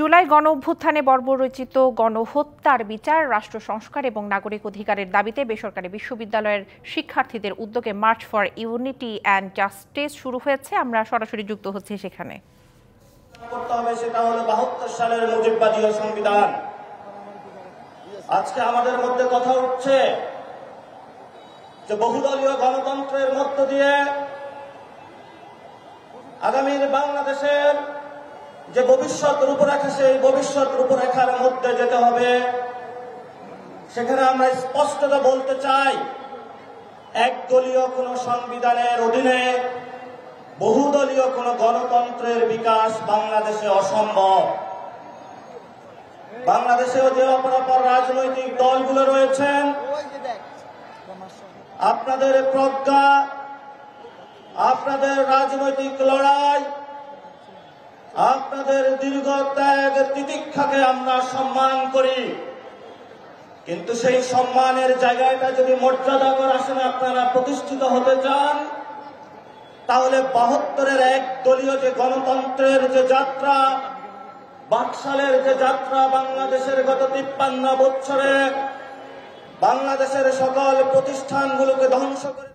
জুলাই গণঅভ্যুত্থানে বর্বরচিত গণহত্যার বিচার, রাষ্ট্র সংস্কার এবং নাগরিক অধিকারের দাবিতে বেসরকারি বিশ্ববিদ্যালয়ের শিক্ষার্থীদের উদ্যোগে March for unity and justice শুরু হয়েছে। আমরা সরাসরি যুক্ত হচ্ছি সেখানে। সেটা হলো ৭২ সালের মুজিববাদী সংবিধান। আজকে আমাদের মধ্যে কথা উঠছে যে বহুদলীয় গণতন্ত্রের মধ্য দিয়ে আগামীর বাংলাদেশের যে ভবিষ্যৎ রূপরেখা, সেই ভবিষ্যৎ রূপরেখার মধ্যে যেতে হবে। সেখানে আমরা স্পষ্টত বলতে চাই, একদলীয় কোন সংবিধানের অধীনে বহুদলীয় কোন গণতন্ত্রের বিকাশ বাংলাদেশে অসম্ভব। বাংলাদেশেও যে অপরাপর রাজনৈতিক দলগুলো রয়েছেন, আপনাদের প্রজ্ঞা, আপনাদের রাজনৈতিক লড়াই, আপনাদের দীর্ঘ ত্যাগ তিতিক্ষাকে আমরা সম্মান করি, কিন্তু সেই সম্মানের জায়গাটা যদি মর্যাদাকর আসনে আপনারা প্রতিষ্ঠিত হতে চান, তাহলে ৭২-এর একদলীয় যে গণতন্ত্রের যে যাত্রা, বাকশালের যে যাত্রা, বাংলাদেশের গত ৫৩ বছরে বাংলাদেশের সকল প্রতিষ্ঠানগুলোকে ধ্বংস করে